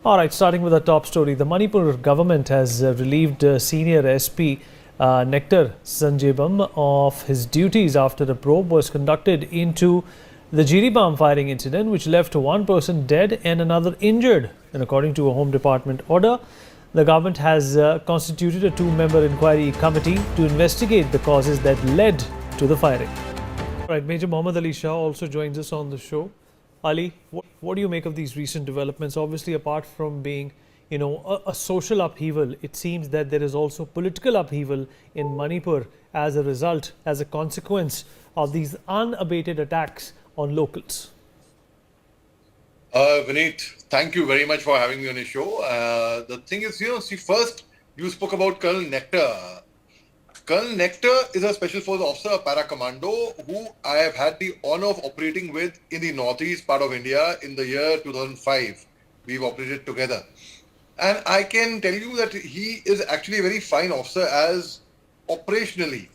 All right, starting with the top story. The Manipur government has relieved senior SP Nectar Sanjenbam of his duties after a probe was conducted into the Jiribam firing incident, which left one person dead and another injured. And according to a Home Department order, the government has constituted a two-member inquiry committee to investigate the causes that led to the firing. All right, Major Mohammad Ali Shah also joins us on the show. Ali, what do you make of these recent developments? Obviously, apart from being, a social upheaval, it seems that there is also political upheaval in Manipur as a result, as a consequence of these unabated attacks on locals. Vineet, thank you very much for having me on your show. The thing is, first you spoke about Col Nectar. Col Nectar is a Special Force officer, a Para Commando, who I have had the honor of operating with in the northeast part of India in the year 2005. We've operated together. And I can tell you that he is actually a very fine officer as operationally.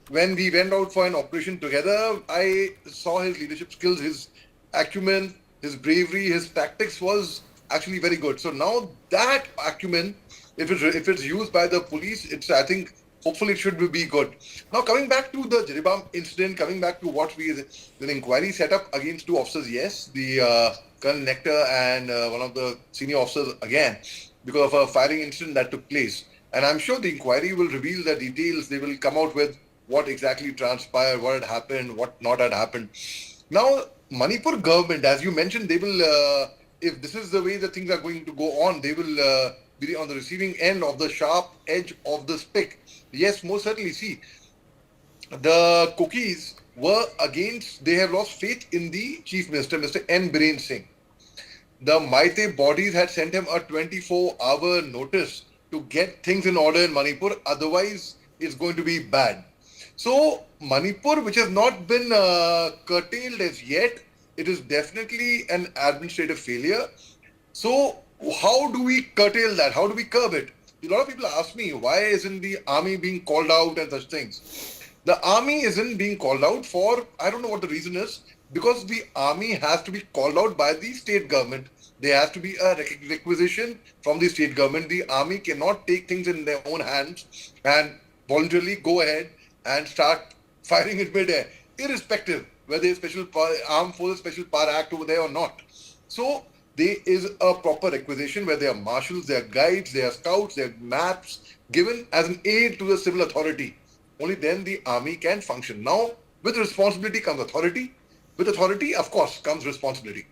When we went out for an operation together, I saw his leadership skills, his acumen, his bravery, his tactics was actually very good. So now that acumen, if it's used by the police, I think hopefully it should be good. Now coming back to the Jiribam incident, coming back to what the inquiry set up against two officers, yes, the Col Nectar and one of the senior officers again, because of a firing incident that took place. And I'm sure the inquiry will reveal the details. They will come out with what exactly transpired, what had happened, what not had happened. Now, Manipur government, as you mentioned, they will, if this is the way that things are going to go on, they will be on the receiving end of the sharp edge of the stick. Yes, most certainly. See, the cookies were they have lost faith in the Chief Minister, Mr. N. Biren Singh. The Maite bodies had sent him a 24-hour notice to get things in order in Manipur, otherwise it's going to be bad. So Manipur, which has not been curtailed as yet, it is definitely an administrative failure. So how do we curtail that? How do we curb it? A lot of people ask me, why isn't the army being called out and such things? The army isn't being called out for, I don't know what the reason is, because the army has to be called out by the state government. There has to be a requisition from the state government. The army cannot take things in their own hands and voluntarily go ahead and start firing in midair, irrespective whether there's Special Armed Forces Special Power Act over there or not. So there is a proper requisition where there are marshals, there are guides, there are scouts, there are maps given as an aid to the civil authority. Only then the army can function. Now, with responsibility comes authority. With authority, of course, comes responsibility.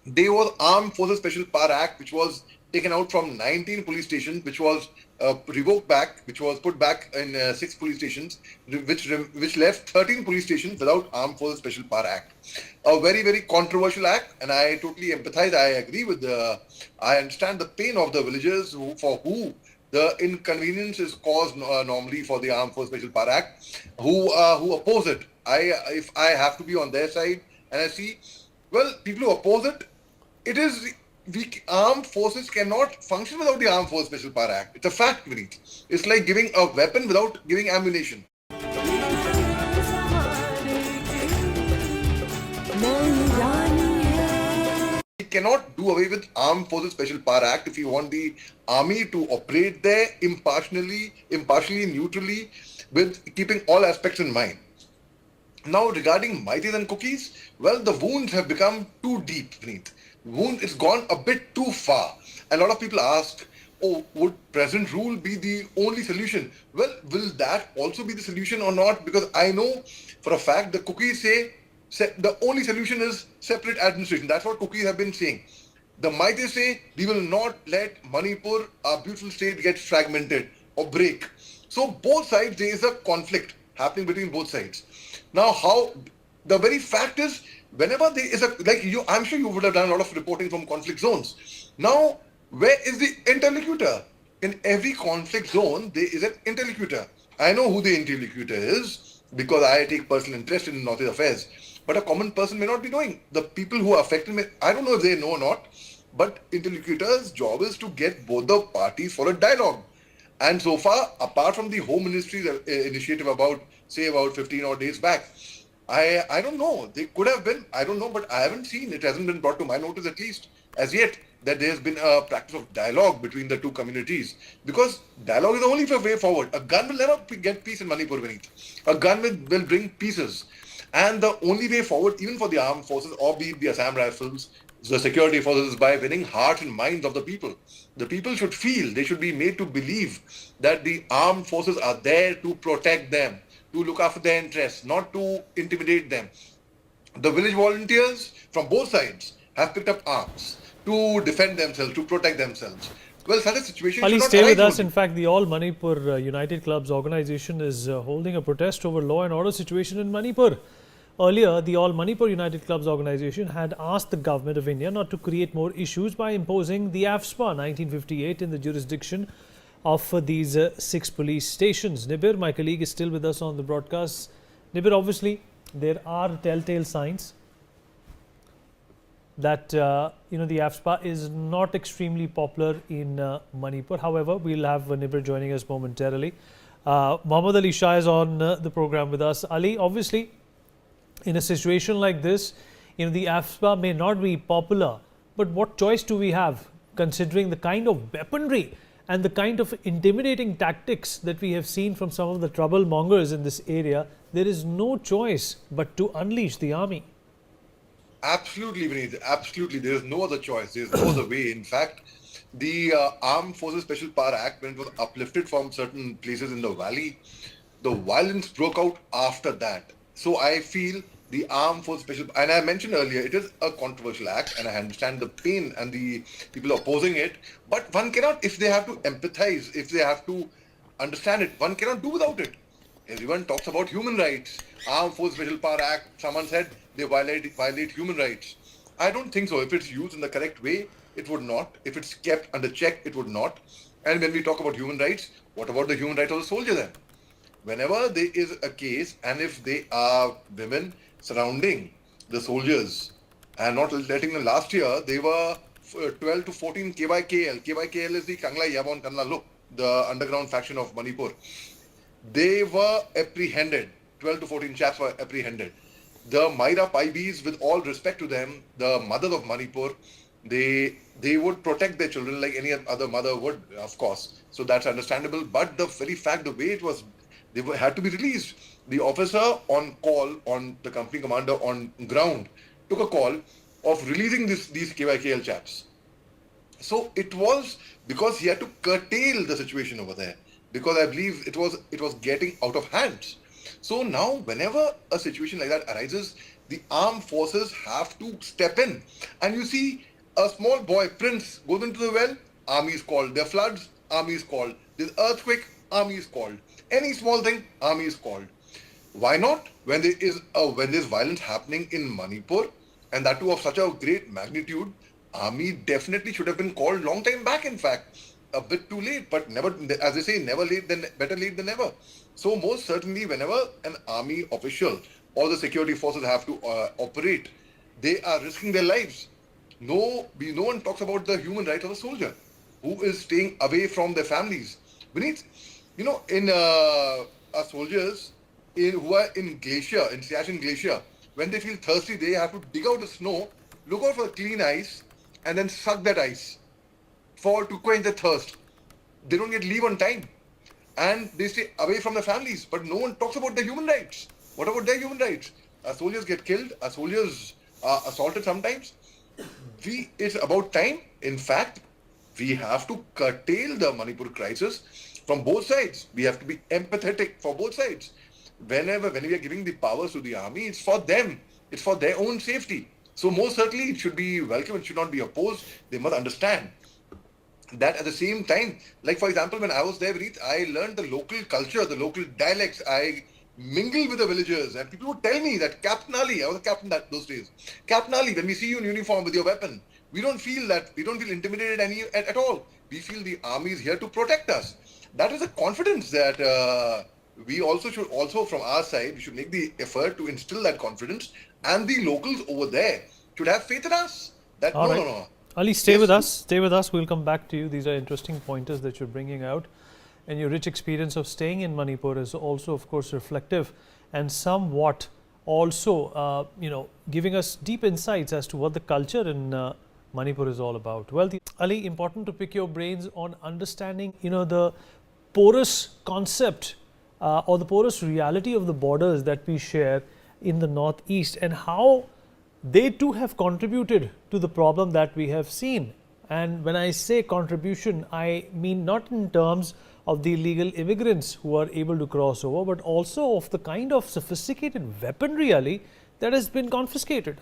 There was Armed Forces Special Power Act, which was taken out from 19 police stations, which was revoked back, which was put back in 6 police stations, which left 13 police stations without Armed Forces Special Power Act. A very, very controversial act, and I totally empathize. I agree with I understand the pain of the villagers for who the inconvenience is caused normally for the Armed Forces Special Power Act, who oppose it. If I have to be on their side, and I see, well, people who oppose it, it is the armed forces cannot function without the Armed Forces Special Power Act. It's a fact, Vineet. It's like giving a weapon without giving ammunition. We cannot do away with Armed Forces Special Power Act if you want the army to operate there impartially, neutrally, with keeping all aspects in mind. Now, regarding Maitis and cookies, well, the wounds have become too deep, Vineet. It's gone a bit too far. And a lot of people ask, oh, would present rule be the only solution? Well, will that also be the solution or not? Because I know for a fact the cookies say the only solution is separate administration. That's what cookies have been saying. The Maitis say we will not let Manipur, our beautiful state, get fragmented or break. So both sides, there is a conflict happening between both sides. Now, the very fact is, whenever there is I'm sure you would have done a lot of reporting from conflict zones. Now, where is the interlocutor? In every conflict zone, there is an interlocutor. I know who the interlocutor is because I take personal interest in Northeast affairs. But a common person may not be knowing. The people who are affected, I don't know if they know or not, but interlocutor's job is to get both the parties for a dialogue. And so far, apart from the Home Ministry's initiative about 15 odd days back, I don't know. They could have been, I don't know, but I haven't seen. It hasn't been brought to my notice at least as yet. that there's been a practice of dialogue between the two communities, because dialogue is the only way forward. A gun will never get peace in Manipur, Vineet. A gun will bring pieces. And the only way forward, even for the armed forces, or be it the Assam Rifles, the security forces, is by winning hearts and minds of the people. The people should feel, they should be made to believe that the armed forces are there to protect them, to look after their interests, not to intimidate them. The village volunteers from both sides have picked up arms to defend themselves, to protect themselves. Well, such a situation Ali, should not stay with arise. us. In fact, the All Manipur United Clubs organization is holding a protest over law and order situation in Manipur. Earlier, the All Manipur United Clubs organization had asked the government of India not to create more issues by imposing the AFSPA 1958 in the jurisdiction of these 6 police stations. Nibir, my colleague, is still with us on the broadcast. Nibir, obviously, there are telltale signs that the AFSPA is not extremely popular in Manipur. However, we'll have Nibir joining us momentarily. Muhammad Ali Shah is on the program with us. Ali, obviously, in a situation like this, the AFSPA may not be popular, but what choice do we have, considering the kind of weaponry and the kind of intimidating tactics that we have seen from some of the troublemongers in this area? There is no choice but to unleash the army. Absolutely, Vineet. Absolutely. There is no other choice. There is no other way. In fact, the Armed Forces Special Power Act, when it was uplifted from certain places in the valley, the violence broke out after that. So I feel the Armed Forces Special, and I mentioned earlier, it is a controversial act, and I understand the pain and the people opposing it. But one cannot, if they have to empathize, if they have to understand it, one cannot do without it. Everyone talks about human rights. Armed Forces Special Power Act, someone said they violate human rights. I don't think so. If it's used in the correct way, it would not. If it's kept under check, it would not. And when we talk about human rights, what about the human rights of the soldier then? Whenever there is a case, and if they are women surrounding the soldiers and not letting them, last year they were 12 to 14 KYKL. KYKL is the Kangla Yabon Kanla Luk, the underground faction of Manipur. They were apprehended. 12 to 14 chaps were apprehended. The Myra Paibis, with all respect to them, the mothers of Manipur, they would protect their children like any other mother would, of course. So that's understandable. But the very fact, the way it was, had to be released. The officer on call, on the company commander on ground, took a call of releasing these KYKL chaps. So it was because he had to curtail the situation over there, because I believe it was getting out of hand. So now, whenever a situation like that arises, the armed forces have to step in. And you see, a small boy, Prince, goes into the well, army is called. There are floods, army is called. There's earthquake, army is called. Any small thing, army is called. Why not? When there's violence happening in Manipur, and that too of such a great magnitude, army definitely should have been called long time back, in fact. A bit too late, but never, as they say, never late than better late than never. So most certainly, whenever an army official or the security forces have to operate, they are risking their lives. No one talks about the human rights of a soldier who is staying away from their families. Beneath, in our soldiers who are in glacier, in Siachen Glacier, when they feel thirsty, they have to dig out the snow, look out for clean ice, and then suck that ice to quench their thirst. They don't get leave on time, and they stay away from their families. But no one talks about their human rights. What about their human rights? Our soldiers get killed. Our soldiers are assaulted sometimes. It's about time. In fact, we have to curtail the Manipur crisis from both sides. We have to be empathetic for both sides. When we are giving the powers to the army, it's for them. It's for their own safety. So most certainly, it should be welcome. It should not be opposed. They must understand that at the same time, like for example, when I was there, I learned the local culture, the local dialects. I mingled with the villagers, and people would tell me that Captain Ali, I was a captain those days. Captain Ali, when we see you in uniform with your weapon, we don't feel intimidated at all. We feel the army is here to protect us. That is a confidence that we also should, from our side, we should make the effort to instill that confidence, and the locals over there should have faith in us. That all right. No. Ali, stay with us. Stay with us. We'll come back to you. These are interesting pointers that you're bringing out. And your rich experience of staying in Manipur is also, of course, reflective and somewhat also, giving us deep insights as to what the culture in Manipur is all about. Well, Ali, important to pick your brains on understanding, the porous concept or the porous reality of the borders that we share in the northeast, and how they too have contributed to the problem that we have seen. And when I say contribution, I mean not in terms of the illegal immigrants who are able to cross over, but also of the kind of sophisticated weaponry, Ali, that has been confiscated.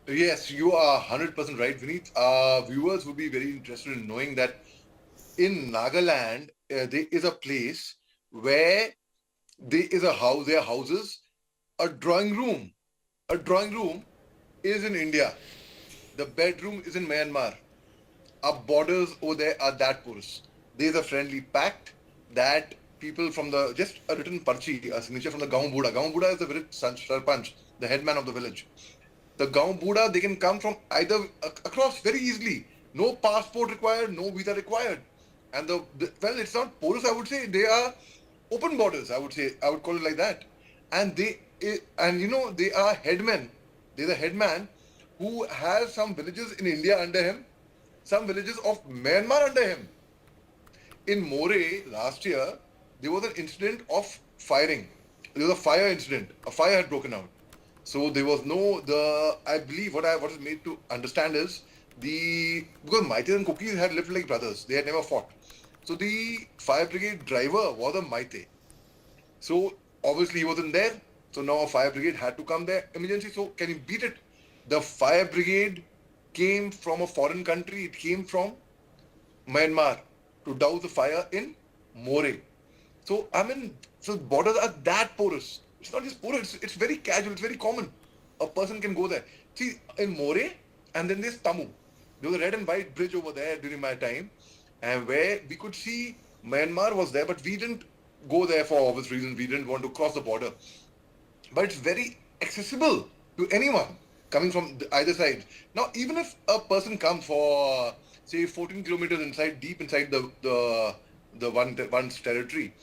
Yes, you are 100% right, Vineet. Our viewers would be very interested in knowing that in Nagaland, there is a place where there is a house, there are houses, a drawing room. A drawing room is in India. The bedroom is in Myanmar. Our borders over there are that porous. There is a friendly pact that people from the, just a written parchi, a signature from the Gaon Buda. Gaon Buda is the village Sarpanch, the headman of the village. The Gaon Buda, they can come from either across very easily. No passport required, no visa required. And well, it's not porous, I would say. They are open borders, I would say. I would call it like that. And they are headmen. There's a headman who has some villages in India under him, some villages of Myanmar under him. In Moreh last year, there was an incident of firing. There was a fire incident. A fire had broken out. So there was I believe what is made to understand is because Maite and Cookies had lived like brothers. They had never fought. So the fire brigade driver was a Maite. So obviously he wasn't there. So now a fire brigade had to come there. Emergency. So can you beat it? The fire brigade came from a foreign country. It came from Myanmar to douse the fire in Moreh. So so borders are that porous. It's not just porous, it's very casual, it's very common. A person can go there. See, in Moreh, and then there's Tamu. There was a red and white bridge over there during my time, and where we could see Myanmar was there, but we didn't go there for obvious reasons. We didn't want to cross the border. But it's very accessible to anyone coming from either side. Now, even if a person comes for, say, 14 kilometers deep inside the one's territory,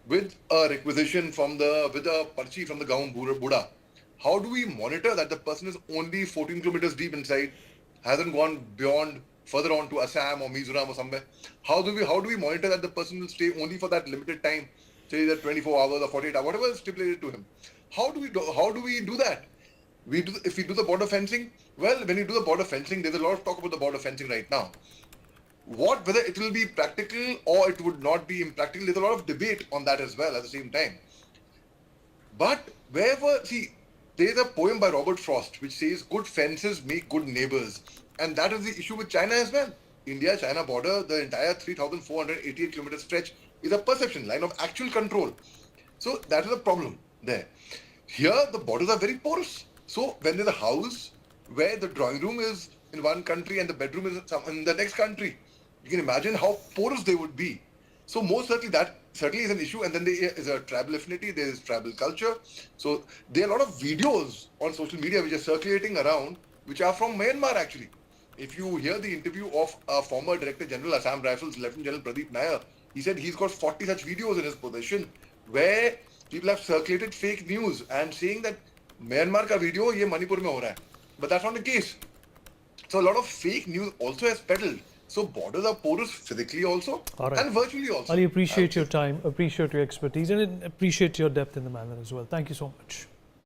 with a requisition with a parchi from the Gaon Buda, how do we monitor that the person is only 14 kilometers deep inside, hasn't gone beyond further on to Assam or Mizoram or somewhere? How do we monitor that the person will stay only for that limited time, say that 24 hours or 48 hours, whatever is stipulated to him? How do we do that? If we do the border fencing, well, when you do the border fencing, there's a lot of talk about the border fencing right now. Whether it will be practical or it would not be impractical, there's a lot of debate on that as well at the same time. But there's a poem by Robert Frost which says, good fences make good neighbors. And that is the issue with China as well. India-China border, the entire 3,488 kilometer stretch is a perception line of actual control. So that is a problem there. Here, the borders are very porous. So when there's a house where the drawing room is in one country and the bedroom is in the next country, you can imagine how porous they would be. So most certainly that is an issue. And then there is a tribal affinity, there is tribal culture. So there are a lot of videos on social media which are circulating around, which are from Myanmar actually. If you hear the interview of former Director General Assam Rifles, Lieutenant General Pradeep Nair, he said he's got 40 such videos in his possession where people have circulated fake news and saying that Myanmar ka video ye Manipur mein ho raha hai. But that's not the case. So a lot of fake news also has peddled. So borders are porous physically also and virtually also. Ali, appreciate your time, appreciate your expertise, and appreciate your depth in the matter as well. Thank you so much.